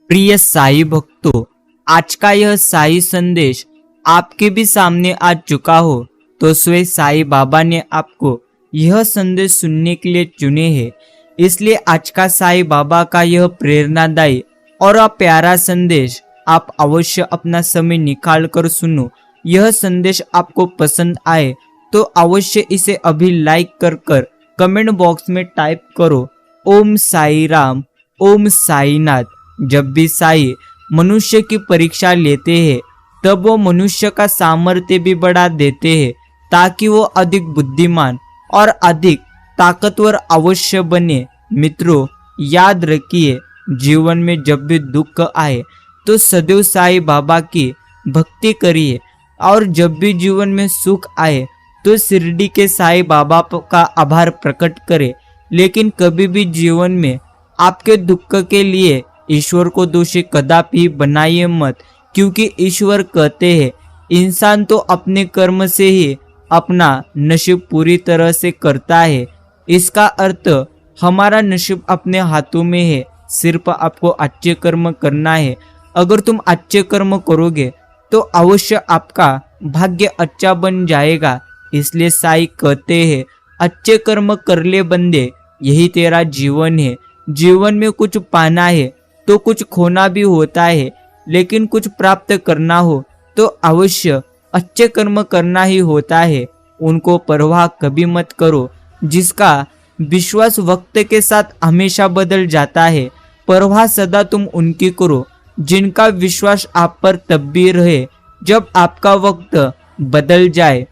प्रिय साई भक्तों, आज का यह साई संदेश आपके भी सामने आ चुका हो तो स्वयं साई बाबा ने आपको यह संदेश सुनने के लिए चुने हैं। इसलिए आज का साई बाबा का यह प्रेरणादायी और प्यारा संदेश आप अवश्य अपना समय निकाल कर सुनो। यह संदेश आपको पसंद आए तो अवश्य इसे अभी लाइक कर कमेंट बॉक्स में टाइप करो ओम साई राम, ओम साईनाथ। जब भी साई मनुष्य की परीक्षा लेते हैं तब वो मनुष्य का सामर्थ्य भी बढ़ा देते हैं ताकि वो अधिक बुद्धिमान और अधिक ताकतवर अवश्य बने। मित्रों, याद रखिए, जीवन में जब भी दुख आए तो सदैव साई बाबा की भक्ति करिए और जब भी जीवन में सुख आए तो शिरडी के साई बाबा का आभार प्रकट करें। लेकिन कभी भी जीवन में आपके दुख के लिए ईश्वर को दोषी कदापि बनाइए मत, क्योंकि ईश्वर कहते हैं इंसान तो अपने कर्म से ही अपना नसीब पूरी तरह से करता है। इसका अर्थ हमारा नसीब अपने हाथों में है, सिर्फ आपको अच्छे कर्म करना है। अगर तुम अच्छे कर्म करोगे तो अवश्य आपका भाग्य अच्छा बन जाएगा। इसलिए साई कहते हैं अच्छे कर्म कर ले बंदे, यही तेरा जीवन है। जीवन में कुछ पाना है तो कुछ खोना भी होता है, लेकिन कुछ प्राप्त करना हो तो अवश्य अच्छे कर्म करना ही होता है। उनको परवाह कभी मत करो जिसका विश्वास वक्त के साथ हमेशा बदल जाता है। परवाह सदा तुम उनकी करो जिनका विश्वास आप पर तब भी रहे जब आपका वक्त बदल जाए।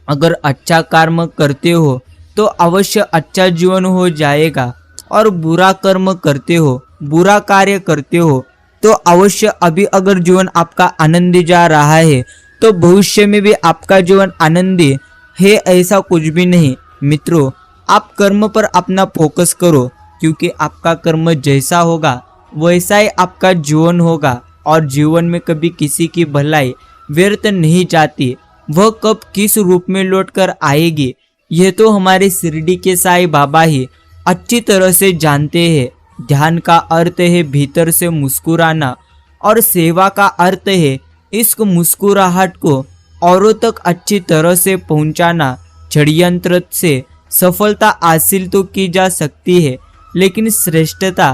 अगर अच्छा कर्म करते हो तो अवश्य अच्छा जीवन हो जाएगा, और बुरा कर्म करते हो, बुरा कार्य करते हो तो अवश्य अभी अगर जीवन आपका आनंदी जा रहा है तो भविष्य में भी आपका जीवन आनंदी है, ऐसा कुछ भी नहीं। मित्रों, आप कर्म पर अपना फोकस करो, क्योंकि आपका कर्म जैसा होगा वैसा ही आपका जीवन होगा। और जीवन में कभी किसी की भलाई व्यर्थ नहीं जाती, वह कब किस रूप में लौट कर आएगी यह तो हमारे शिरडी के साई बाबा ही अच्छी तरह से जानते हैं। ध्यान का अर्थ है भीतर से मुस्कुराना, और सेवा का अर्थ है इस मुस्कुराहट को औरों तक अच्छी तरह से पहुंचाना। षड्यंत्र से सफलता हासिल तो की जा सकती है, लेकिन श्रेष्ठता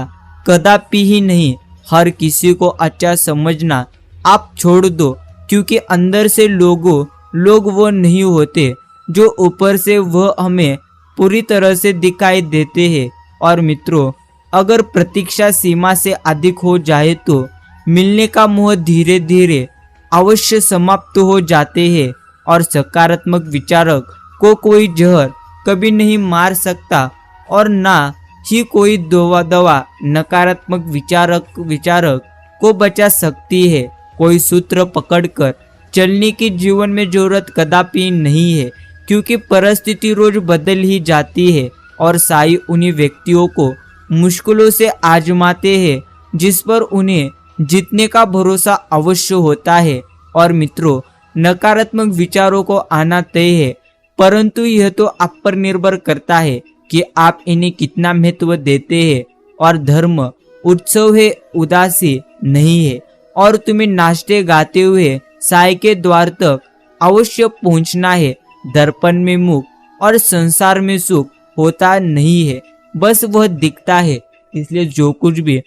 कदापि ही नहीं। हर किसी को अच्छा समझना आप छोड़ दो, क्योंकि अंदर से लोग वो नहीं होते जो ऊपर से वह हमें पूरी तरह से दिखाई देते हैं। और मित्रों, अगर प्रतीक्षा सीमा से अधिक हो जाए तो मिलने का मोह धीरे धीरे अवश्य समाप्त हो जाते हैं। और सकारात्मक विचारक को कोई जहर कभी नहीं मार सकता, और ना ही कोई दवा नकारात्मक विचारक को बचा सकती है। कोई सूत्र पकड़कर चलने की जीवन में जरूरत कदापि नहीं है, क्योंकि परिस्थिति रोज बदल ही जाती है। और साई उन्हीं व्यक्तियों को मुश्किलों से आजमाते हैं जिस पर उन्हें जीतने का भरोसा अवश्य होता है। और मित्रों, नकारात्मक विचारों को आना तय है, परंतु यह तो आप पर निर्भर करता है कि आप इन्हें कितना महत्व देते हैं। और धर्म उत्सव है, उदासी नहीं है। और तुम्हें नाचते गाते हुए साई के द्वार तक अवश्य पहुंचना है। दर्पण में मुख और संसार में सुख होता नहीं है, बस वह दिखता है। इसलिए जो कुछ भी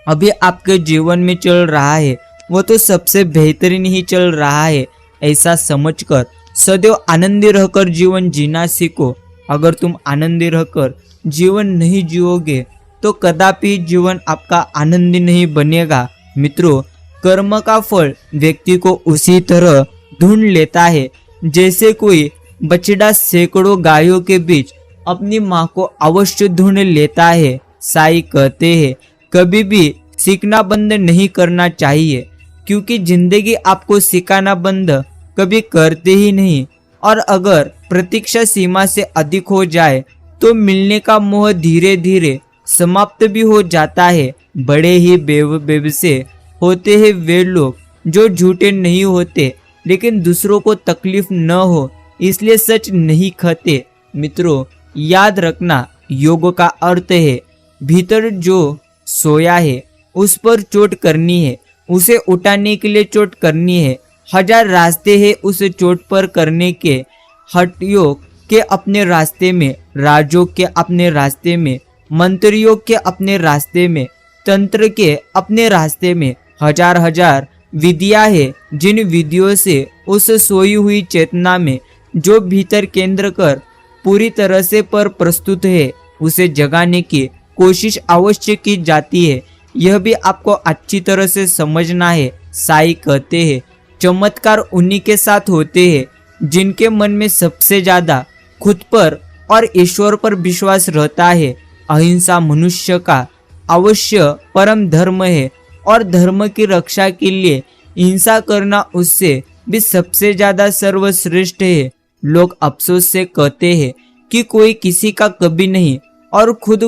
अभी आपके जीवन में चल रहा है वो तो सबसे बेहतरीन ही चल रहा है, ऐसा समझकर सदैव आनंदी रहकर जीवन जीना सीखो। अगर तुम आनंदी रहकर जीवन नहीं जियोगे तो कदापि जीवन आपका आनंदी नहीं बनेगा। मित्रों, कर्म का फल व्यक्ति को उसी तरह ढूंढ लेता है जैसे कोई बछड़ा सैकड़ों गायों के बीच अपनी माँ को अवश्य ढूंढ लेता है। साई कहते हैं कभी भी सीखना बंद नहीं करना चाहिए, क्योंकि जिंदगी आपको सिखाना बंद कभी करते ही नहीं। और अगर प्रतीक्षा सीमा से अधिक हो जाए तो मिलने का मोह धीरे धीरे समाप्त भी हो जाता है। बड़े ही बेवसे होते हैं वे लोग जो झूठे नहीं होते, लेकिन दूसरों को तकलीफ न हो इसलिए सच नहीं कहते। मित्रों, याद रखना, योग का अर्थ है भीतर जो सोया है उस पर चोट करनी है, उसे उठाने के लिए चोट करनी है। हजार रास्ते हैं उस चोट पर करने के, हठयोग के अपने रास्ते में, राजयोग के अपने रास्ते में, मंत्रयोग के अपने रास्ते में, तंत्र के अपने रास्ते में। हजार हजार विधियां है, जिन विधियों से उस सोई हुई चेतना में जो भीतर केंद्र कर पूरी तरह से पर प्रस्तुत है, उसे जगाने की कोशिश अवश्य की जाती है। यह भी आपको अच्छी तरह से समझना है। साईं कहते हैं, चमत्कार उन्हीं के साथ होते हैं जिनके मन में सबसे ज्यादा खुद पर और ईश्वर पर विश्वास रहता है। अहिंसा मनुष्य का अवश्य परम धर्म है और धर्म की रक्षा के लिए हिंसा करना उससे भी सबसे ज्यादा सर्वश्रेष्ठ है। लोग अफसोस से कहते हैं कि कोई किसी का कभी नहीं, और खुद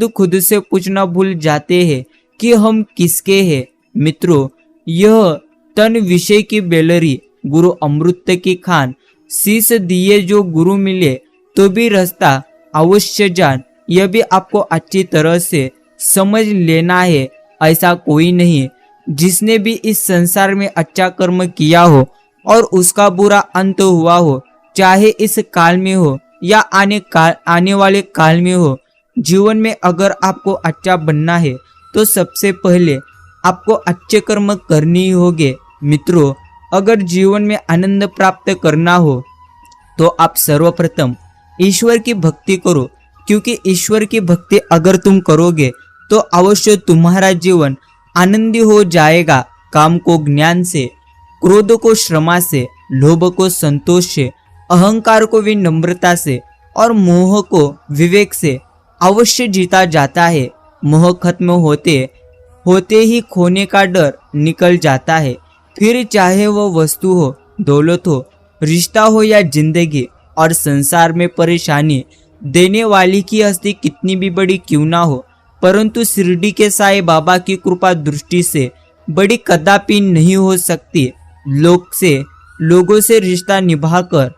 खुद से पूछना भूल जाते हैं कि हम किसके हैं। मित्रों, यह तन विषय की बेलरी, गुरु अमृत की खान, शीश दिए जो गुरु मिले तो भी रास्ता अवश्य जान। यह भी आपको अच्छी तरह से समझ लेना है। ऐसा कोई नहीं जिसने भी इस संसार में अच्छा कर्म किया हो और उसका बुरा अंत हुआ हो, चाहे इस काल में हो या आने वाले काल में हो। जीवन में अगर आपको अच्छा बनना है तो सबसे पहले आपको अच्छे कर्म करने ही होंगे। मित्रों, अगर जीवन में आनंद प्राप्त करना हो तो आप सर्वप्रथम ईश्वर की भक्ति करो, क्योंकि ईश्वर की भक्ति अगर तुम करोगे तो अवश्य तुम्हारा जीवन आनंदी हो जाएगा। काम को ज्ञान से, क्रोध को क्षमा से, लोभ को संतोष से, अहंकार को विनम्रता से और मोह को विवेक से अवश्य जीता जाता है। मोह खत्म होते ही खोने का डर निकल जाता है। फिर चाहे वो वस्तु हो, दौलत हो, रिश्ता हो या जिंदगी, और संसार में परेशानी देने वाली की हस्ती कितनी भी बड़ी क्यों ना हो, परंतु शिरडी के साईं बाबा की कृपा दृष्टि से बड़ी कदापि नहीं हो सकती। लोगों से रिश्ता निभाकर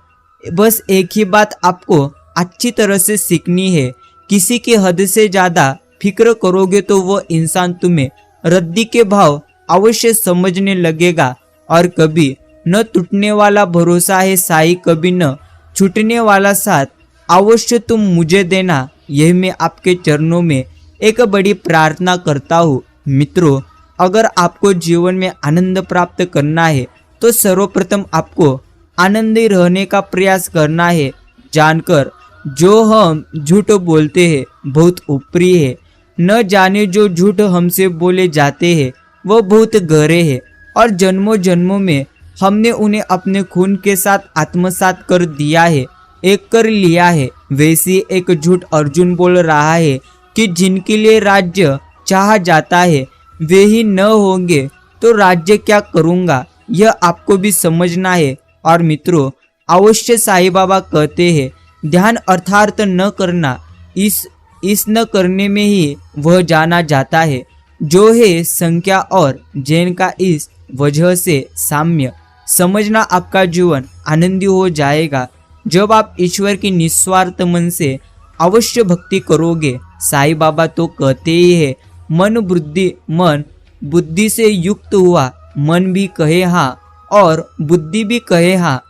बस एक ही बात आपको अच्छी तरह से सीखनी है। किसी की हद से ज्यादा फिक्र करोगे तो वो इंसान तुम्हें रद्दी के भाव अवश्य समझने लगेगा। और कभी न टूटने वाला भरोसा है साईं, कभी न छूटने वाला साथ अवश्य तुम मुझे देना। यही मैं आपके चरणों में एक बड़ी प्रार्थना करता हूँ। मित्रों, अगर आपको जीवन में आनंद प्राप्त करना है तो सर्वप्रथम आपको आनंदी रहने का प्रयास करना है। जानकर जो हम झूठ बोलते हैं बहुत ऊपरी है, न जाने जो झूठ हमसे बोले जाते हैं वो बहुत गहरे हैं, और जन्मों जन्मों में हमने उन्हें अपने खून के साथ आत्मसात कर दिया है, एक कर लिया है। वैसी एक झूठ अर्जुन बोल रहा है कि जिनके लिए राज्य चाहा जाता है वे ही न होंगे तो राज्य क्या करूँगा, यह आपको भी समझना है। और मित्रों, अवश्य साईं बाबा कहते हैं, ध्यान अर्थार्थ न करना, इस न करने में ही वह जाना जाता है जो है संख्या और जैन का इस वजह से साम्य। समझना आपका जीवन आनंदी हो जाएगा जब आप ईश्वर की निस्वार्थ मन से अवश्य भक्ति करोगे। साईं बाबा तो कहते ही है, मन बुद्धि से युक्त हुआ, मन भी कहे हाँ और बुद्धि भी कहे हाँ,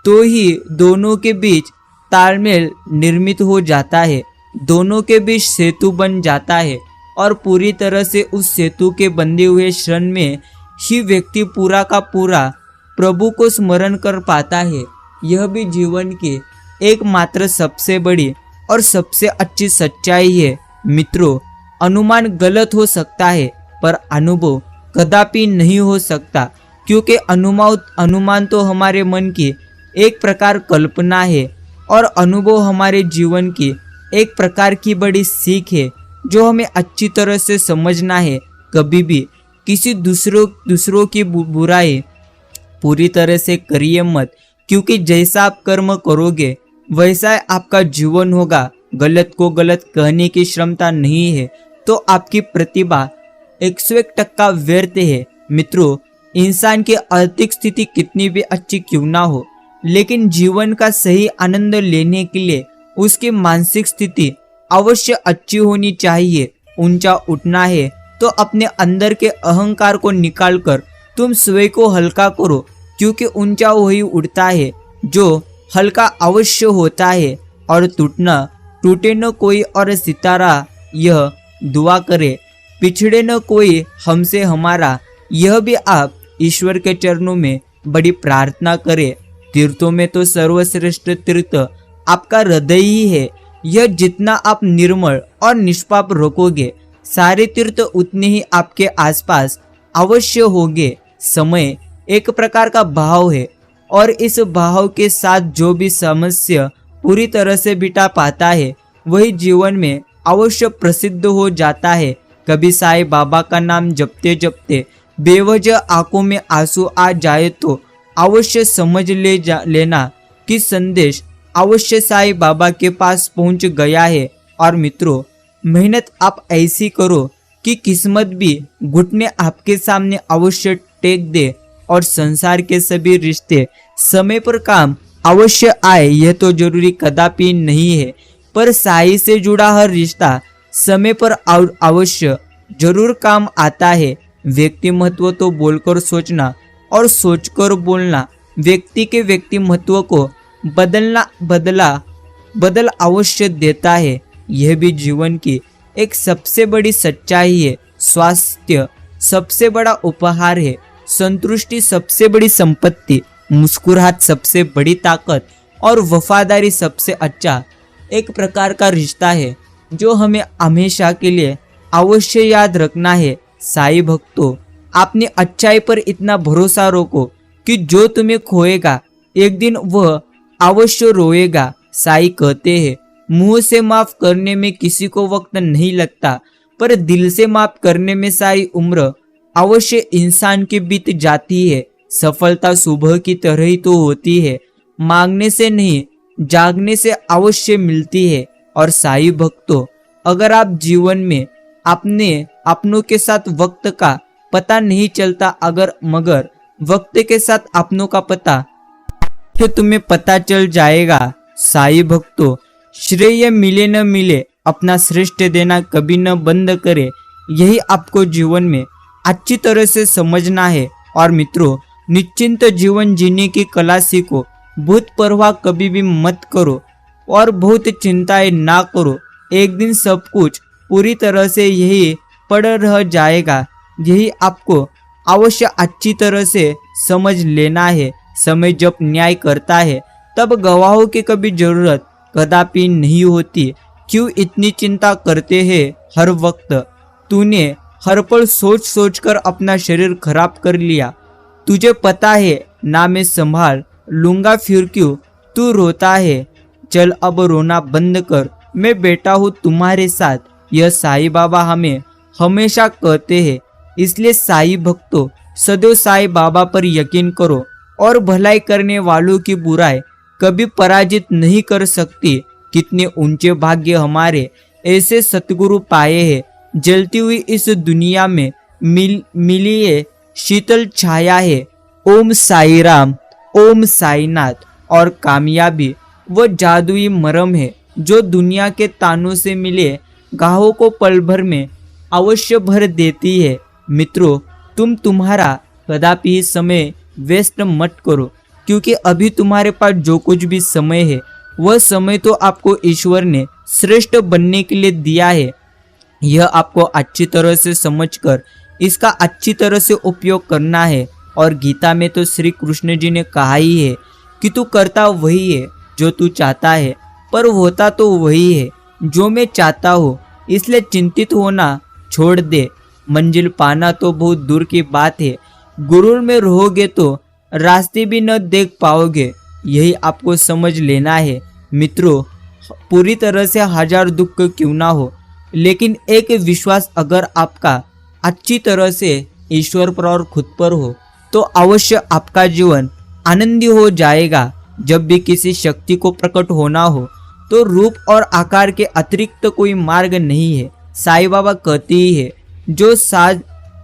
तो ही दोनों के बीच तालमेल निर्मित हो जाता है, दोनों के बीच सेतु बन जाता है, और पूरी तरह से उस सेतु के बंधे हुए क्षण में ही व्यक्ति पूरा का पूरा प्रभु को स्मरण कर पाता है। यह भी जीवन की एकमात्र सबसे बड़ी और सबसे अच्छी सच्चाई है। मित्रों, अनुमान गलत हो सकता है पर अनुभव कदापि नहीं हो सकता, क्योंकि अनुमान तो हमारे मन की एक प्रकार कल्पना है और अनुभव हमारे जीवन की एक प्रकार की बड़ी सीख है जो हमें अच्छी तरह से समझना है। कभी भी किसी दूसरों की बुराई पूरी तरह से करिए मत, क्योंकि जैसा आप कर्म करोगे वैसा आपका जीवन होगा। गलत को गलत कहने की क्षमता नहीं है तो आपकी प्रतिभा 101% व्यर्थ है। मित्रों, इंसान की आर्थिक स्थिति कितनी भी अच्छी क्यों ना हो, लेकिन जीवन का सही आनंद लेने के लिए उसकी मानसिक स्थिति अवश्य अच्छी होनी चाहिए। ऊंचा उठना है तो अपने अंदर के अहंकार को निकालकर तुम स्वयं को हल्का करो, क्योंकि ऊंचा वही उड़ता है जो हल्का अवश्य होता है। और टूटे न कोई और सितारा यह दुआ करे, पिछड़े न कोई हमसे हमारा, यह भी आप ईश्वर के चरणों में बड़ी प्रार्थना करें। तीर्थों में तो सर्वश्रेष्ठ तीर्थ आपका हृदय ही है। यह जितना आप निर्मल और निष्पाप रखोगे, सारे तीर्थ उतने ही आपके आसपास अवश्य होंगे। समय एक प्रकार का भाव है, और इस भाव के साथ जो भी समस्या पूरी तरह से बिटा पाता है, वही जीवन में अवश्य प्रसिद्ध हो जाता है। कभी साईं बाबा का नाम जपते जपते बेवजह आंखों में आंसू आ जाए तो अवश्य समझ लेना कि संदेश अवश्य साईं बाबा के पास पहुंच गया है। और मित्रों, मेहनत आप ऐसी करो कि किस्मत भी घुटने आपके सामने अवश्य टेक दे, और संसार के सभी रिश्ते समय पर काम अवश्य आए, यह तो जरूरी कदापि नहीं है। पर साईं से जुड़ा हर रिश्ता समय पर अवश्य जरूर काम आता है। व्यक्तिमत्व तो बोलकर सोचना और सोचकर बोलना व्यक्ति के व्यक्तिमत्व को बदल अवश्य देता है। यह भी जीवन की एक सबसे बड़ी सच्चाई है। स्वास्थ्य सबसे बड़ा उपहार है, संतुष्टि सबसे बड़ी संपत्ति, मुस्कुराहट सबसे बड़ी ताकत, और वफादारी सबसे अच्छा एक प्रकार का रिश्ता है जो हमें हमेशा के लिए अवश्य याद रखना है। साईं भक्तों, आपने अच्छाई पर इतना भरोसा रखो कि जो तुम्हें खोएगा एक दिन वह अवश्य रोएगा। साईं कहते हैं, मुंह से माफ करने में किसी को वक्त नहीं लगता, पर दिल से माफ करने में सारी उम्र अवश्य इंसान की बीत जाती है। सफलता सुबह की तरह ही तो होती है, मांगने से नहीं जागने से अवश्य मिलती है। और साईं भक्तों, अगर आप जीवन में अपनों के साथ वक्त का पता नहीं चलता, मगर वक्त के साथ अपनों का पता तो तुम्हें पता चल जाएगा। साईं भक्तों, श्रेय मिले न मिले, अपना श्रेष्ठ देना कभी न बंद करे, यही आपको जीवन में अच्छी तरह से समझना है। और मित्रों, निश्चिंत जीवन जीने की कला सीखो, भूत परवाह कभी भी मत करो और बहुत चिंताएं ना करो। एक दिन सब कुछ पूरी तरह से यही पड़ रह जाएगा, यही आपको अवश्य अच्छी तरह से समझ लेना है। समय जब न्याय करता है तब गवाहों की कभी जरूरत कदापि नहीं होती। क्यों इतनी चिंता करते हैं हर वक्त? तूने हर पल सोच सोच कर अपना शरीर खराब कर लिया। तुझे पता है ना, मैं संभाल लूंगा, फिर क्यों तू रोता है? चल अब रोना बंद कर, मैं बैठा हूँ तुम्हारे साथ, यह साईं बाबा हमें हमेशा कहते हैं। इसलिए साईं भक्तों, सदैव साईं बाबा पर यकीन करो, और भलाई करने वालों की बुराई कभी पराजित नहीं कर सकती। कितने ऊंचे भाग्य हमारे ऐसे सतगुरु पाए हैं। जलती हुई इस दुनिया में मिली है शीतल छाया है। ओम साई राम, ओम साईनाथ। और कामयाबी वह जादुई मरम है जो दुनिया के तानों से मिले घावों को पल भर में अवश्य भर देती है। मित्रों, तुम्हारा कदापि समय वेस्ट मत करो, क्योंकि अभी तुम्हारे पास जो कुछ भी समय है, वह समय तो आपको ईश्वर ने श्रेष्ठ बनने के लिए दिया है। यह आपको अच्छी तरह से समझकर इसका अच्छी तरह से उपयोग करना है। और गीता में तो श्री कृष्ण जी ने कहा ही है कि तू करता वही है जो तू चाहता है, पर होता तो वही है जो मैं चाहता हूँ। इसलिए चिंतित होना छोड़ दे, मंजिल पाना तो बहुत दूर की बात है। गुरूर में रहोगे तो रास्ते भी न देख पाओगे, यही आपको समझ लेना है। मित्रों, पूरी तरह से हजार दुख क्यों ना हो, लेकिन एक विश्वास अगर आपका अच्छी तरह से ईश्वर पर और खुद पर हो, तो अवश्य आपका जीवन आनंदी हो जाएगा। जब भी किसी शक्ति को प्रकट होना हो, तो रूप और आकार के अतिरिक्त कोई मार्ग नहीं है। साईं बाबा कहते ही है, जो साज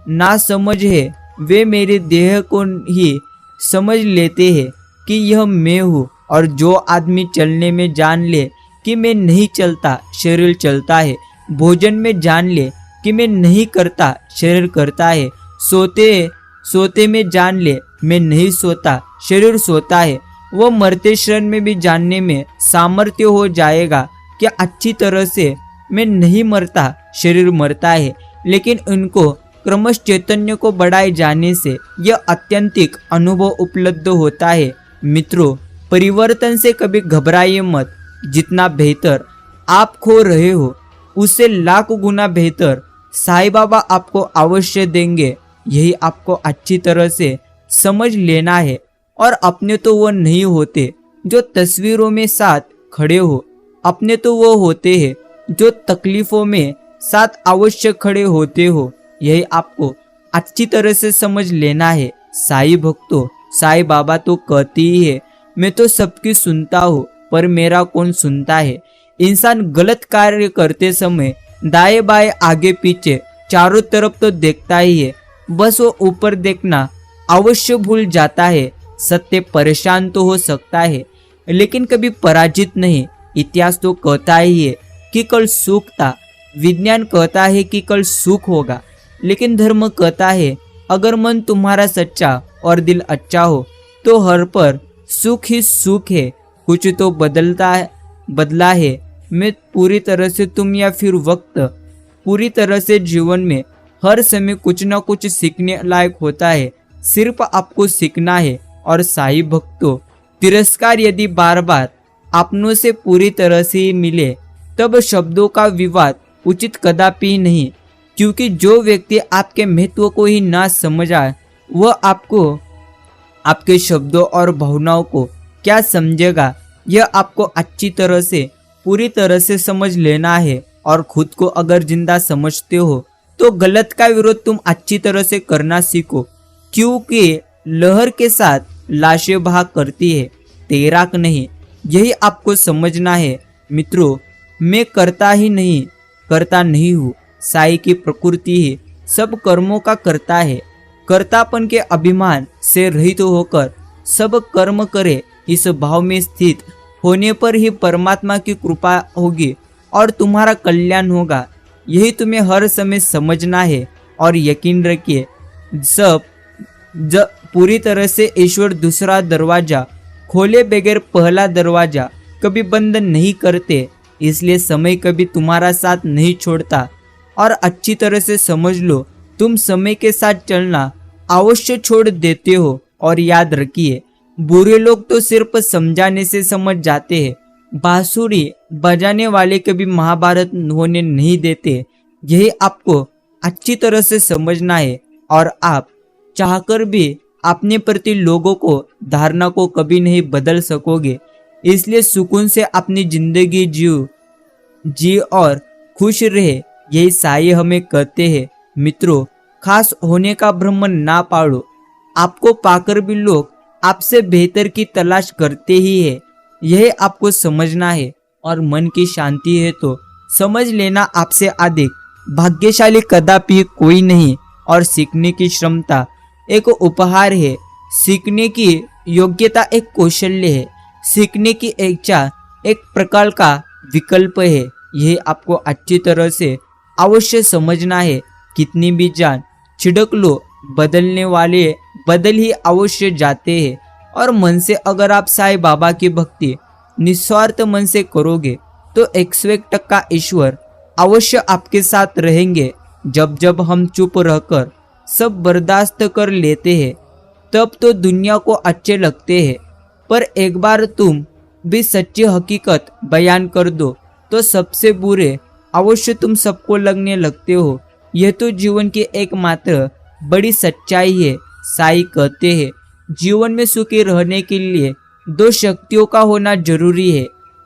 ना समझ है वे मेरे देह को ही समझ लेते हैं कि यह मैं हूँ। और जो आदमी चलने में जान ले कि मैं नहीं चलता, शरीर चलता है, भोजन में जान ले कि मैं नहीं करता, शरीर करता है। सोते सोते में जान ले, मैं नहीं सोता, शरीर सोता है। वो मरते क्षण में भी जानने में सामर्थ्य हो जाएगा कि अच्छी तरह से मैं नहीं मरता, शरीर मरता है। लेकिन उनको क्रमश चैतन्य को बढ़ाए जाने से यह अत्यंतिक अनुभव उपलब्ध होता है। मित्रों, परिवर्तन से कभी घबराइए मत। जितना बेहतर आप खो रहे हो उससे लाख गुना बेहतर साईं बाबा आपको अवश्य देंगे। यही आपको अच्छी तरह से समझ लेना है। और अपने तो वो नहीं होते जो तस्वीरों में साथ खड़े हो, अपने तो वो होते हैं जो तकलीफों में साथ अवश्य खड़े होते हो। यही आपको अच्छी तरह से समझ लेना है। साईं भक्तों, साईं बाबा तो कहती ही है, मैं तो सबकी सुनता हूँ पर मेरा कौन सुनता है। इंसान गलत कार्य करते समय दाएं बाएं आगे पीछे चारों तरफ तो देखता ही है, बस वो ऊपर देखना अवश्य भूल जाता है। सत्य परेशान तो हो सकता है लेकिन कभी पराजित नहीं। इतिहास तो कहता ही है कि कल सुख था, विज्ञान कहता है कि कल सुख होगा, लेकिन धर्म कहता है अगर मन तुम्हारा सच्चा और दिल अच्छा हो तो हर पर सुख ही सुख है। कुछ तो बदला है। मैं पूरी तरह से तुम या फिर वक्त पूरी तरह से जीवन में हर समय कुछ ना कुछ सीखने लायक होता है। सिर्फ आपको सीखना है। और साईं भक्तों, तिरस्कार यदि बार बार अपनों से पूरी तरह से ही मिले तब शब्दों का विवाद उचित कदापि नहीं, क्योंकि जो व्यक्ति आपके महत्व को ही ना समझा वह आपको, आपके शब्दों और भावनाओं को क्या समझेगा। यह आपको अच्छी तरह से पूरी तरह से समझ लेना है। और खुद को अगर जिंदा समझते हो तो गलत का विरोध तुम अच्छी तरह से करना सीखो, क्योंकि लहर के साथ लाशें भाग करती है, तैराक नहीं। यही आपको समझना है। मित्रों, मैं करता नहीं हूँ। साईं की प्रकृति ही सब कर्मों का करता है। कर्तापन के अभिमान से रहित होकर सब कर्म करे, इस भाव में स्थित होने पर ही परमात्मा की कृपा होगी और तुम्हारा कल्याण होगा। यही तुम्हें हर समय समझना है। और यकीन रखिए, जब पूरी तरह से ईश्वर दूसरा दरवाजा खोले बगैर पहला दरवाजा कभी बंद नहीं करते। इसलिए समय कभी तुम्हारा साथ नहीं छोड़ता। और अच्छी तरह से समझ लो, तुम समय के साथ चलना अवश्य छोड़ देते हो। और याद रखिए, बुरे लोग तो सिर्फ समझाने से समझ जाते हैं, बांसुरी बजाने वाले कभी महाभारत होने नहीं देते। यही आपको अच्छी तरह से समझना है। और आप चाहकर भी अपने प्रति लोगों को धारणा को कभी नहीं बदल सकोगे। इसलिए सुकून से अपनी जिंदगी जी और खुश रहे, यही साईं हमें कहते हैं। मित्रों, खास होने का भ्रम ना पाड़ो। आपको पाकर भी लोग आपसे बेहतर की तलाश करते ही है, यह आपको समझना है। और मन की शांति है तो समझ लेना आपसे अधिक भाग्यशाली कदापि कोई नहीं। और सीखने की क्षमता एक उपहार है, सीखने की योग्यता एक कौशल्य है, सीखने की इच्छा एक प्रकार का विकल्प है। यह आपको अच्छी तरह से अवश्य समझना है। कितनी भी जान छिड़क लो, बदलने वाले बदल ही अवश्य जाते हैं। और मन से अगर आप साईं बाबा की भक्ति निस्वार्थ मन से करोगे तो 101% ईश्वर अवश्य आपके साथ रहेंगे। जब जब हम चुप रहकर सब बर्दाश्त कर लेते हैं तब तो दुनिया को अच्छे लगते हैं, पर एक बार तुम भी सच्ची हकीकत बयान कर दो तो सबसे बुरे अवश्य तुम सबको लगने लगते हो। यह तो जीवन की एकमात्र बड़ी सच्चाई है। साईं कहते हैं, जीवन में सुखी रहने के लिए 2 शक्तियों का होना जरूरी है,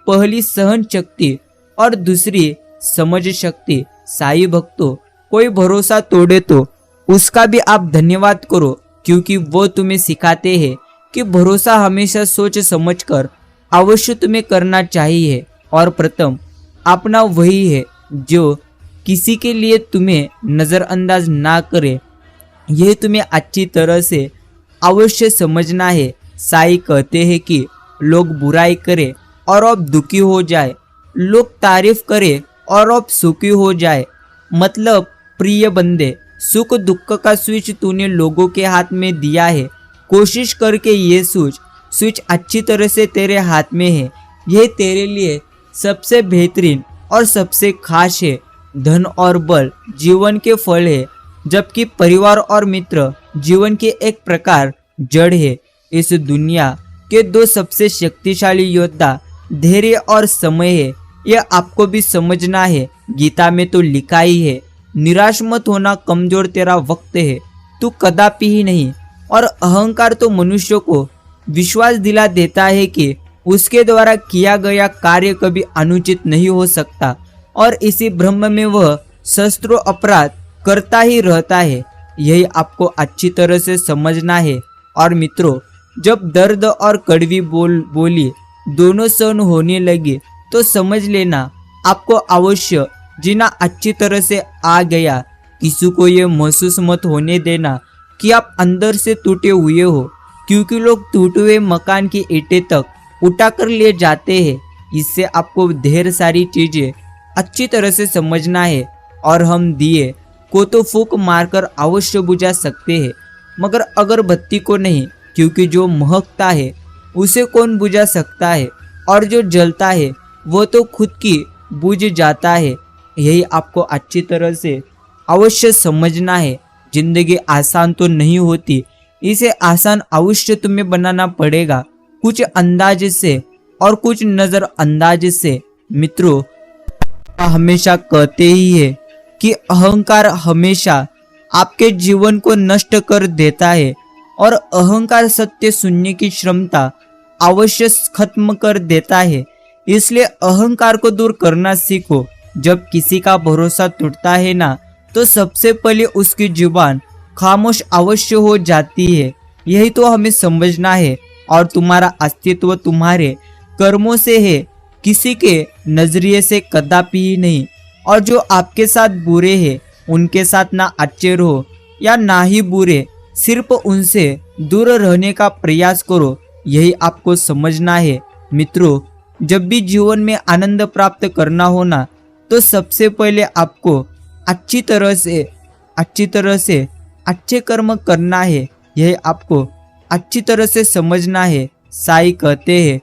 पहली सहन शक्ति और दूसरी समझ शक्ति। साईं भक्तों, कोई भरोसा तोड़े तो उसका भी आप धन्यवाद करो, क्योंकि वो तुम्हें सिखाते हैं कि भरोसा हमेशा सोच समझकर अवश्य तुम्हें करना चाहिए। और प्रथम अपना वही है जो किसी के लिए तुम्हें नज़रअंदाज ना करे। यह तुम्हें अच्छी तरह से अवश्य समझना है। साईं कहते हैं कि लोग बुराई करे और आप दुखी हो जाए, लोग तारीफ करे और आप सुखी हो जाए। मतलब प्रिय बंदे, सुख दुख का स्विच तूने लोगों के हाथ में दिया है। कोशिश करके ये स्विच अच्छी तरह से तेरे हाथ में है। यह तेरे लिए सबसे बेहतरीन और सबसे खास है। धन और बल जीवन के फल है, जबकि परिवार और मित्र जीवन के एक प्रकार जड़ है। इस दुनिया के दो सबसे शक्तिशाली योद्धा धैर्य और समय है। यह आपको भी समझना है। गीता में तो लिखा ही है, निराश मत होना, कमजोर तेरा वक्त है, तू कदापि ही नहीं। और अहंकार तो मनुष्य को विश्वास दिला देता है कि उसके द्वारा किया गया कार्य कभी अनुचित नहीं हो सकता, और इसी भ्रम में वह शस्त्रों अपराध करता ही रहता है। यही आपको अच्छी तरह से समझना है। और मित्रों, जब दर्द और कड़वी बोली दोनों सहन होने लगे तो समझ लेना आपको अवश्य जीना अच्छी तरह से आ गया। किसी को ये महसूस मत होने देना कि आप अंदर से टूटे हुए हो, क्योंकि लोग टूटे हुए मकान की ईंटें तक उठाकर ले जाते हैं। इससे आपको ढेर सारी चीजें अच्छी तरह से समझना है। और हम दिए को तो फूंक मारकर अवश्य बुझा सकते हैं, मगर अगरबत्ती को नहीं, क्योंकि जो महकता है उसे कौन बुझा सकता है, और जो जलता है वो तो खुद की बुझ जाता है। यही आपको अच्छी तरह से अवश्य समझना है। जिंदगी आसान तो नहीं होती, इसे आसान अवश्य तुम्हें बनाना पड़ेगा, कुछ अंदाज से और कुछ नजर अंदाज से। मित्रों, हमेशा कहते ही है कि अहंकार हमेशा आपके जीवन को नष्ट कर देता है, और अहंकार सत्य सुनने की क्षमता अवश्य खत्म कर देता है। इसलिए अहंकार को दूर करना सीखो। जब किसी का भरोसा टूटता है ना, तो सबसे पहले उसकी जुबान खामोश अवश्य हो जाती है। यही तो हमें समझना है। और तुम्हारा अस्तित्व तुम्हारे कर्मों से है, किसी के नजरिए से कदापि ही नहीं। और जो आपके साथ बुरे हैं उनके साथ ना अच्छे रहो या ना ही बुरे, सिर्फ उनसे दूर रहने का प्रयास करो। यही आपको समझना है। मित्रों, जब भी जीवन में आनंद प्राप्त करना हो ना, तो सबसे पहले आपको अच्छी तरह से अच्छे कर्म करना है। यह आपको अच्छी तरह से समझना है। साईं कहते हैं,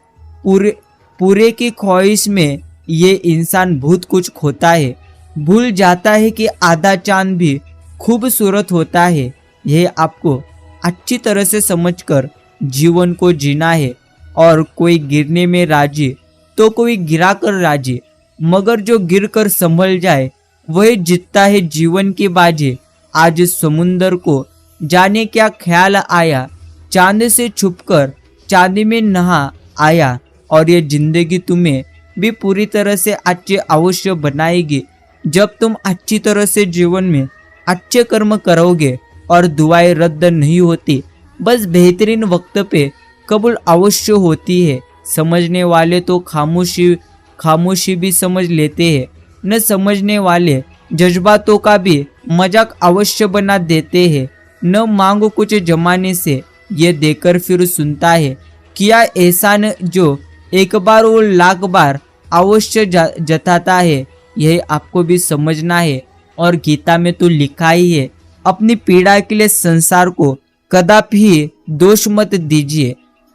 पूरे की ख्वाहिश में ये इंसान बहुत कुछ खोता है, भूल जाता है कि आधा चांद भी खूबसूरत होता है। यह आपको अच्छी तरह से समझकर जीवन को जीना है। और कोई गिरने में राजी तो कोई गिराकर राजी, मगर जो गिरकर संभल जाए वही जीतता है जीवन की बाजी। आज समुंदर को जाने क्या ख्याल आया, चांद से छुपकर चांदी में नहा आया। और ये जिंदगी तुम्हें भी पूरी तरह से अच्छे अवश्य बनाएगी, जब तुम अच्छी तरह से जीवन में अच्छे कर्म करोगे। और दुआएं रद्द नहीं होती, बस बेहतरीन वक्त पे कबूल अवश्य होती है। समझने वाले तो खामोशी भी समझ लेते हैं, न समझने वाले जज्बातों का भी मजाक अवश्य बना देते हैं। न मांगो कुछ जमाने से, ये देकर फिर सुनता है, किया एहसान जो एक बार वो लाख बार अवश्य जताता है। यह आपको भी समझना है। और गीता में तो लिखा ही है, अपनी पीड़ा के लिए संसार को कदापि दोष मत दीजिए।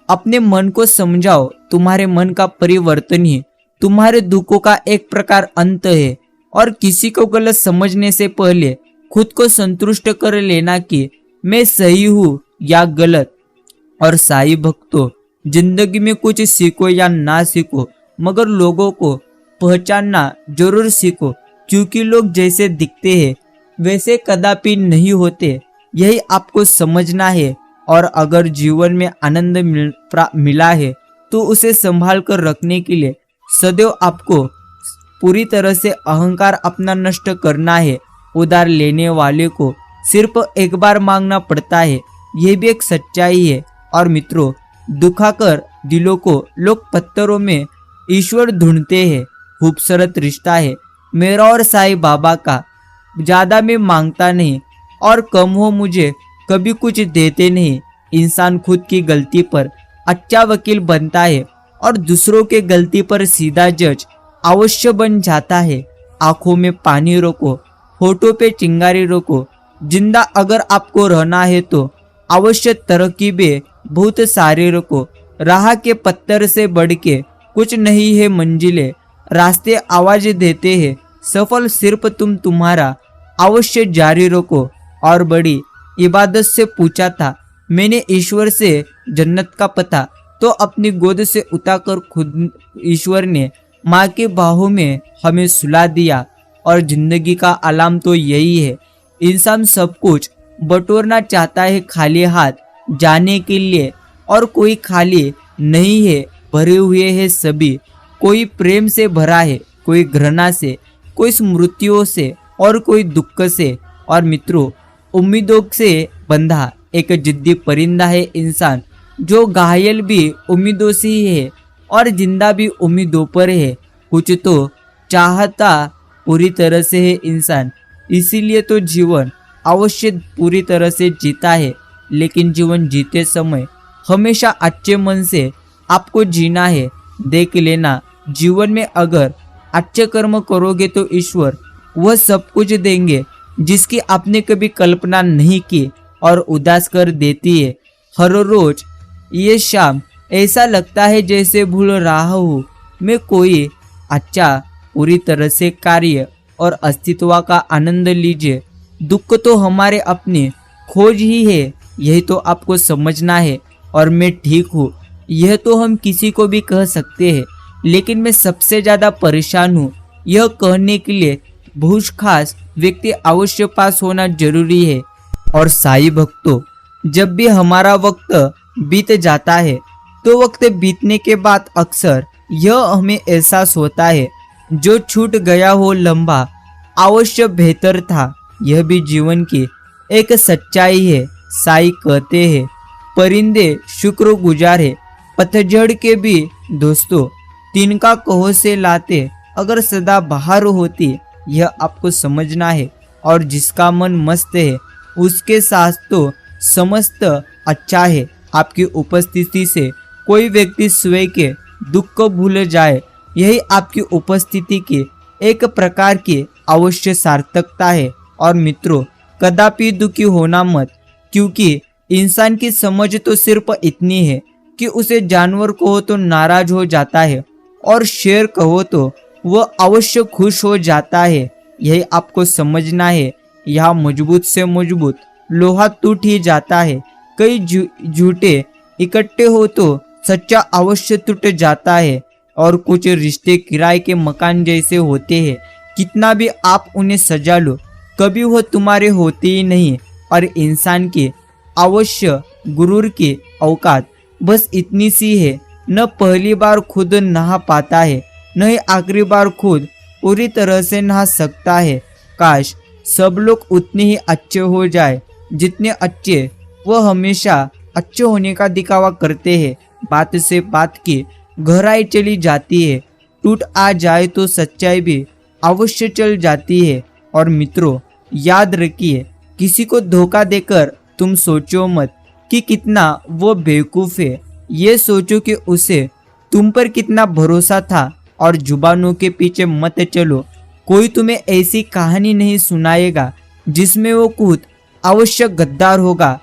अपने मन को समझाओ, तुम्हारे मन का परिवर्तन ही तुम्हारे दुखों का एक प्रकार अंत है। और किसी को गलत समझने से पहले खुद को संतुष्ट कर लेना कि मैं सही हूँ या गलत। और साईं भक्तों, जिंदगी में कुछ सीखो या ना सीखो, मगर लोगों को पहचानना जरूर सीखो, क्योंकि लोग जैसे दिखते हैं वैसे कदापि नहीं होते। यही आपको समझना है। और अगर जीवन में आनंद मिला है तो उसे संभाल कर रखने के लिए सदैव आपको पूरी तरह से अहंकार अपना नष्ट करना है। उधार लेने वाले को सिर्फ एक बार मांगना पड़ता है, यह भी एक सच्चाई है। और मित्रों, दुखाकर दिलों को लोग पत्थरों में ईश्वर ढूंढते हैं। खूबसूरत रिश्ता है मेरा और साईं बाबा का, ज्यादा मैं मांगता नहीं और कम हो मुझे कभी कुछ देते नहीं। इंसान खुद की गलती पर अच्छा वकील बनता है और दूसरों के गलती पर सीधा जज अवश्य बन जाता है। आंखों में पानी रोको होठों पे चिंगारी रोको। जिंदा अगर आपको रहना है तो अवश्य तरकीबें बहुत सारे रखो। राह के पत्थर से बढ़ के कुछ नहीं है मंजिलें, रास्ते आवाज देते हैं सफल सिर्फ तुम्हारा अवश्य जारी रखो। और बड़ी इबादत से पूछा था मैंने ईश्वर से जन्नत का पता, तो अपनी गोद से उतारकर खुद ईश्वर ने माँ की बाहों में हमें सुला दिया। और जिंदगी का आलाम तो यही है, इंसान सब कुछ बटोरना चाहता है खाली हाथ जाने के लिए, और कोई खाली नहीं है, भरे हुए हैं सभी। कोई प्रेम से भरा है, कोई घृणा से, कोई स्मृतियों से और कोई दुख से। और मित्रों, उम्मीदों से बंधा एक जिद्दी परिंदा है इंसान, जो घायल भी उम्मीदों से ही है और जिंदा भी उम्मीदों पर है। कुछ तो चाहता पूरी तरह से है इंसान, इसीलिए तो जीवन अवश्य पूरी तरह से जीता है। लेकिन जीवन जीते समय हमेशा अच्छे मन से आपको जीना है। देख लेना, जीवन में अगर अच्छे कर्म करोगे तो ईश्वर वह सब कुछ देंगे जिसकी आपने कभी कल्पना नहीं की और उदास कर देती है। हर रोज ये शाम ऐसा लगता है जैसे भूल रहा हूँ मैं कोई अच्छा। पूरी तरह से कार्य और अस्तित्व का आनंद लीजिए। दुख तो हमारे अपने खोज ही है, यही तो आपको समझना है। और मैं ठीक हूँ यह तो हम किसी को भी कह सकते हैं, लेकिन मैं सबसे ज़्यादा परेशान हूँ यह कहने के लिए बहुत खास व्यक्ति अवश्य पास होना जरूरी है। और साईं भक्तों, जब भी हमारा वक्त बीत जाता है तो वक्त बीतने के बाद अक्सर यह हमें एहसास होता है जो छूट गया हो लंबा अवश्य बेहतर था। यह भी जीवन की एक सच्चाई है। साईं कहते हैं परिंदे शुक्र गुजार है, पतझड़ के भी दोस्तों तिनका कहो से लाते अगर सदा बाहर होती। यह आपको समझना है। और जिसका मन मस्त है उसके साथ तो समस्त अच्छा है। आपकी उपस्थिति से कोई व्यक्ति स्वयं के दुख को भूल जाए, यही आपकी उपस्थिति की एक प्रकार की अवश्य सार्थकता है। और मित्रों, कदापि दुखी होना मत, क्योंकि इंसान की समझ तो सिर्फ इतनी है कि उसे जानवर कहो तो नाराज हो जाता है और शेर कहो तो वह अवश्य खुश हो जाता है। यही आपको समझना है। यहाँ मजबूत से मजबूत लोहा टूट ही जाता है। कई झूठे इकट्ठे हो तो सच्चा अवश्य टूट जाता है। और कुछ रिश्ते किराए के मकान जैसे होते हैं, कितना भी आप उन्हें सजा लो कभी वो तुम्हारे होते ही नहीं। और इंसान की अवश्य गुरूर की औकात बस इतनी सी है, न पहली बार खुद नहा पाता है, न ही आखिरी बार खुद पूरी तरह से नहा सकता है। काश सब लोग उतने ही अच्छे हो जाए जितने अच्छे वह हमेशा अच्छे होने का दिखावा करते हैं। बात से बात की गहराई चली जाती है, टूट आ जाए तो सच्चाई भी अवश्य चल जाती है। और मित्रों, याद रखिए, किसी को धोखा देकर तुम सोचो मत कि कितना वो बेवकूफ है। ये सोचो कि उसे तुम पर कितना भरोसा था। और जुबानों के पीछे मत चलो, कोई तुम्हें ऐसी कहानी नहीं सुनाएगा जिसमें वो खुद अवश्य गद्दार होगा।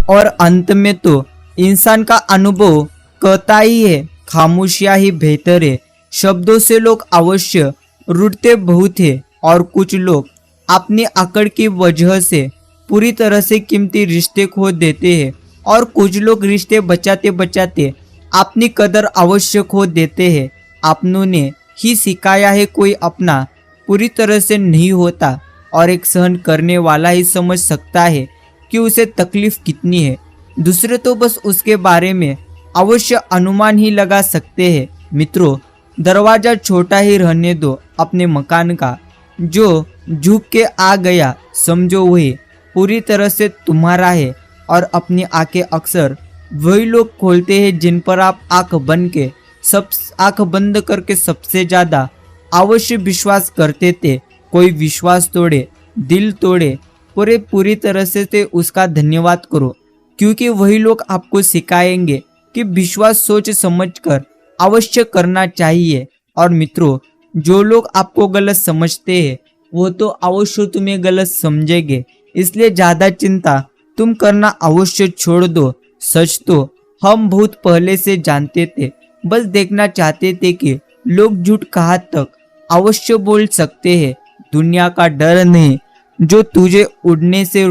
और अंत में तो इंसान का अनुभव कहता ही है, खामोशियां ही बेहतर है। शब्दों से लोग अवश्य रूठते बहुत है, और कुछ लोग अपनी अकड़ की वजह से पूरी तरह से कीमती रिश्ते खो देते हैं, और कुछ लोग रिश्ते बचाते बचाते अपनी कदर अवश्य खो देते हैं। अपनों ने ही सिखाया है कोई अपना पूरी तरह से नहीं होता, और एक सहन करने वाला ही समझ सकता है कि उसे तकलीफ कितनी है। दूसरे तो बस उसके बारे में अवश्य अनुमान ही लगा सकते हैं। मित्रों, दरवाजा छोटा ही रहने दो अपने मकान का, जो झुक के आ गया समझो वही पूरी तरह से तुम्हारा है। और अपनी आंखें अक्सर वही लोग खोलते हैं जिन पर आप आंख बंद करके सबसे ज्यादा अवश्य विश्वास करते थे। कोई विश्वास तोड़े, दिल तोड़े, पूरी तरह से उसका धन्यवाद करो, क्योंकि वही लोग आपको सिखाएंगे कि विश्वास सोच समझकर अवश्य करना चाहिए। और मित्रों, जो लोग आपको गलत समझते हैं वो तो अवश्य तुम्हें गलत समझेंगे। इसलिए ज्यादा चिंता तुम करना अवश्य छोड़ दो। सच तो हम बहुत पहले से जानते थे, बस देखना चाहते थे कि लोग झूठ कहाँ तक अवश्य बोल सकते हैं। दुनिया का डर नहीं जो तुझे उड़ने से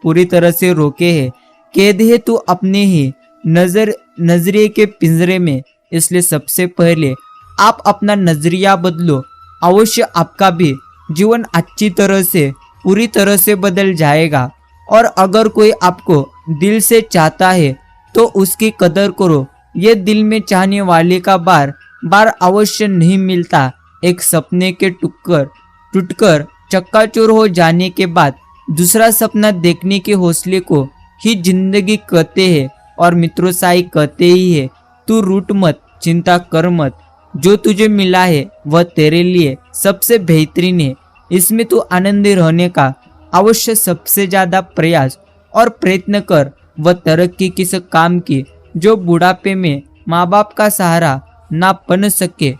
पूरी तरह से रोके है। कैद है तू अपने ही नजरिए के पिंजरे में। इसलिए सबसे पहले आप अपना नजरिया बदलो, अवश्य आपका भी जीवन अच्छी तरह से पूरी तरह से बदल जाएगा। और अगर कोई आपको दिल से चाहता है तो उसकी कदर करो। ये दिल में चाहने वाले का बार बार अवश्य नहीं मिलता। एक सपने के टूटकर चक्काचूर हो जाने के बाद दूसरा सपना देखने के हौसले को ही जिंदगी कहते हैं। और मित्रों साई कहते ही है, तू रूठ मत, चिंता कर मत। जो तुझे मिला है वह तेरे लिए सबसे बेहतरीन है। इसमें तू आनंदी रहने का अवश्य सबसे ज्यादा प्रयास और प्रयत्न कर। वह तरक्की किस काम की जो बुढ़ापे में माँ बाप का सहारा ना बन सके।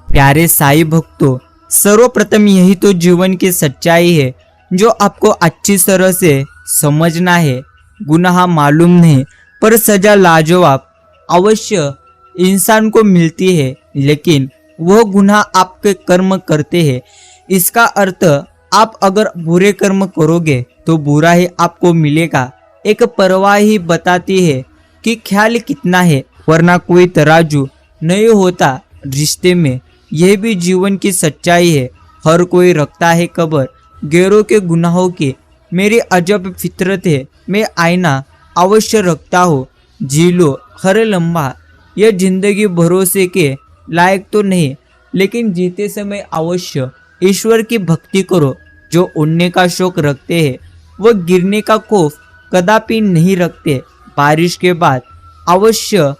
प्यारे साई भक्तों, सर्वप्रथम यही तो जीवन की सच्चाई है जो आपको अच्छी तरह से समझना है। गुनाह मालूम नहीं पर सजा लाजवाब अवश्य इंसान को मिलती है, लेकिन वह गुनाह आपके कर्म करते हैं। इसका अर्थ आप अगर बुरे कर्म करोगे तो बुरा ही आपको मिलेगा। एक परवाह ही बताती है कि ख्याल कितना है, वरना कोई तराजू नहीं होता रिश्ते में। यह भी जीवन की सच्चाई है। हर कोई रखता है खबर गैरों के गुनाहों की। मेरी अजब फितरत है, मैं आईना अवश्य रखता हूँ। जी लो हर लम्हा। यह जिंदगी भरोसे के लायक तो नहीं, लेकिन जीते समय अवश्य ईश्वर की भक्ति करो। जो उड़ने का शौक रखते हैं वह गिरने का खौफ कदापि नहीं रखते। बारिश के बाद अवश्य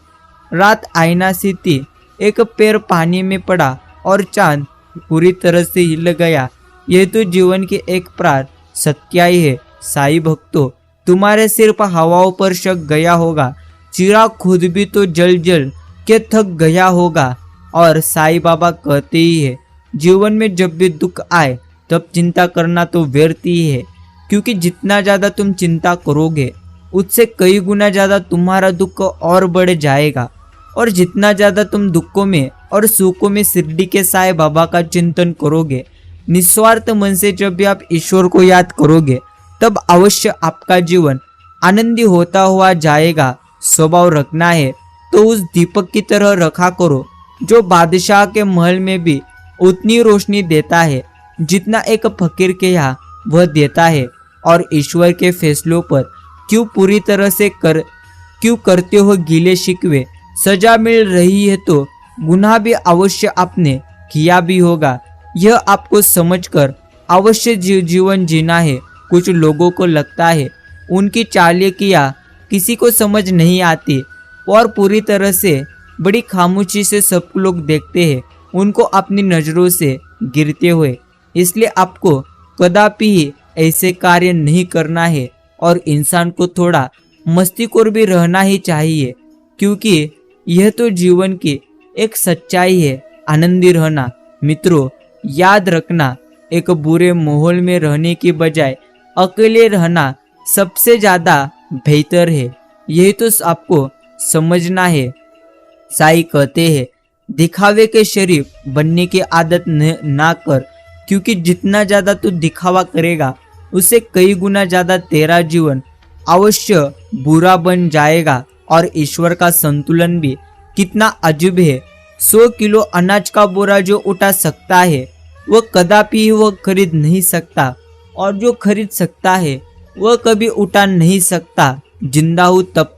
रात आईना सी थी। एक पैर पानी में पड़ा और चांद पूरी तरह से हिल गया। यह तो जीवन की एक प्रार सत्याई है। साई भक्तों, तुम्हारे सिर पर हवाओं पर शक गया होगा। चिराग खुद भी तो जल के थक गया होगा। और साई बाबा कहते ही है, जीवन में जब भी दुख आए तब चिंता करना तो व्यर्थ ही है, क्योंकि जितना ज्यादा तुम चिंता करोगे उससे कई गुना ज्यादा तुम्हारा दुख और बढ़ जाएगा। और जितना ज्यादा तुम दुखों में और सुखों में शिरडी के साई बाबा का चिंतन करोगे, निस्वार्थ मन से जब भी आप ईश्वर को याद करोगे, तब अवश्य आपका जीवन आनंदी होता हुआ जाएगा। स्वभाव रखना है तो उस दीपक की तरह रखा करो जो बादशाह के महल में भी उतनी रोशनी देता है जितना एक फकीर के यहाँ वह देता है। और ईश्वर के फैसलों पर क्यों करते हो गिले शिकवे। सजा मिल रही है तो गुनाह भी अवश्य आपने किया भी होगा। यह आपको समझकर अवश्य जीवन जीना है। कुछ लोगों को लगता है उनकी चालाकियाँ किसी को समझ नहीं आती और पूरी तरह से बड़ी खामोशी से सब लोग देखते हैं उनको अपनी नज़रों से गिरते हुए। इसलिए आपको कदापि ही ऐसे कार्य नहीं करना है और इंसान को थोड़ा मस्तीखोर भी रहना ही चाहिए, क्योंकि यह तो जीवन की एक सच्चाई है। आनंदी रहना। मित्रों, याद रखना, एक बुरे माहौल में रहने की बजाय अकेले रहना सबसे ज़्यादा बेहतर है। यही तो आपको समझना है। साई कहते हैं, दिखावे के शरीफ बनने की आदत ना कर, क्योंकि जितना ज़्यादा तू दिखावा करेगा उससे कई गुना ज़्यादा तेरा जीवन अवश्य बुरा बन जाएगा। और ईश्वर का संतुलन भी कितना अजब है। 100 किलो अनाज का बोरा जो उठा सकता है वह कदापि वह खरीद नहीं सकता, और जो खरीद सकता है वह कभी उठा नहीं सकता। जिंदा हूँ तब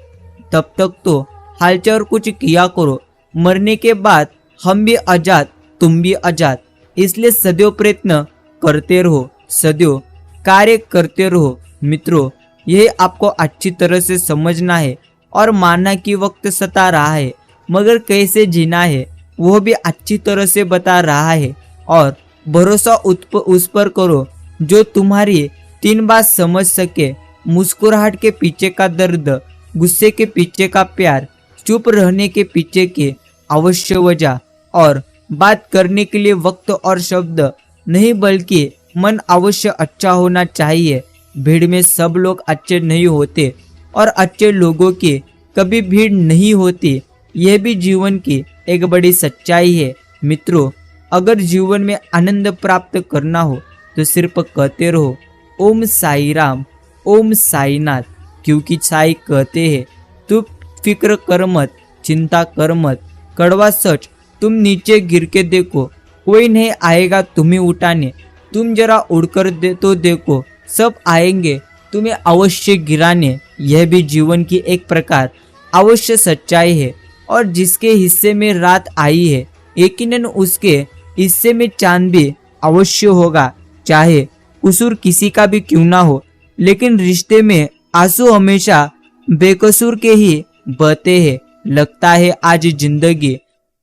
तक तो हालचाल कुछ किया करो। मरने के बाद हम भी आजाद, तुम भी आजाद। इसलिए सदैव प्रयत्न करते रहो, सदैव कार्य करते रहो। मित्रों, यही आपको अच्छी तरह से समझना है और मानना कि वक्त सता रहा है, मगर कैसे जीना है वह भी अच्छी तरह से बता रहा है। और भरोसा उस पर करो जो तुम्हारी 3 बात समझ सके। मुस्कुराहट के पीछे का दर्द, गुस्से के पीछे का प्यार, चुप रहने के पीछे की अवश्य वजह, और बात करने के लिए वक्त और शब्द नहीं बल्कि मन अवश्य अच्छा होना चाहिए। भीड़ में सब लोग अच्छे नहीं होते और अच्छे लोगों की कभी भीड़ नहीं होती। यह भी जीवन की एक बड़ी सच्चाई है। मित्रों, अगर जीवन में आनंद प्राप्त करना हो तो सिर्फ कहते रहो ओम साई राम, ओम साईनाथ, क्योंकि साई कहते हैं तू फिक्र कर मत, चिंता कर मत। कड़वा सच, तुम नीचे गिर के देखो, कोई नहीं आएगा तुम्हें उठाने। तुम जरा उड़कर तो देखो, सब आएंगे तुम्हें अवश्य गिराने। यह भी जीवन की एक प्रकार अवश्य सच्चाई है। और जिसके हिस्से में रात आई है, यकीनन उसके हिस्से में चांद भी अवश्य होगा, चाहे कसूर किसी का भी क्यों ना हो। लेकिन रिश्ते में आंसू हमेशा बेकसूर के ही बहते हैं। लगता है आज जिंदगी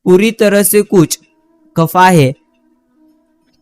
पूरी तरह से कुछ खफा है।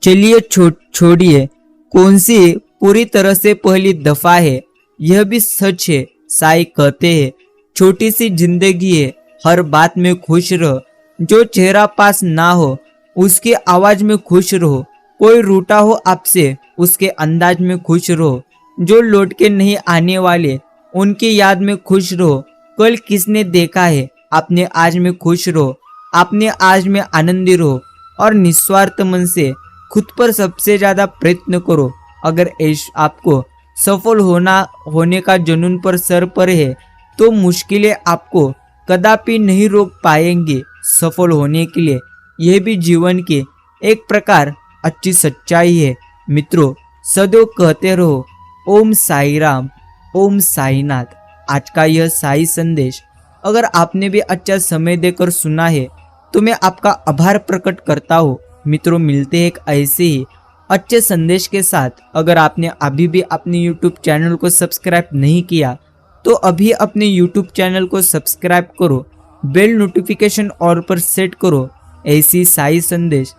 चलिए छोड़िए कौन सी पूरी तरह से पहली दफा है, यह भी सच है। साई कहते हैं छोटी सी जिंदगी है, हर बात में खुश रहो। जो चेहरा पास ना हो उसकी आवाज में खुश रहो। कोई रूठा हो आपसे, उसके अंदाज में खुश रहो। जो लौट के नहीं आने वाले उनकी याद में खुश रहो। कल किसने देखा है, अपने आज में खुश रहो। अपने आज में आनंदी रहो और निस्वार्थ मन से खुद पर सबसे ज्यादा प्रयत्न करो। अगर आपको सफल होने का जुनून पर सर पर है तो मुश्किलें आपको कदापि नहीं रोक पाएंगी सफल होने के लिए। यह भी जीवन की एक प्रकार अच्छी सच्चाई है। मित्रों, सदैव कहते रहो ओम साई राम, ओम साईनाथ। आज का यह साई संदेश अगर आपने भी अच्छा समय देकर सुना है तो मैं आपका आभार प्रकट करता हूँ। मित्रों, मिलते हैं एक ऐसे ही अच्छे संदेश के साथ। अगर आपने अभी भी अपने YouTube चैनल को सब्सक्राइब नहीं किया तो अभी अपने YouTube चैनल को सब्सक्राइब करो, बेल नोटिफिकेशन ऑल पर सेट करो। ऐसी साई संदेश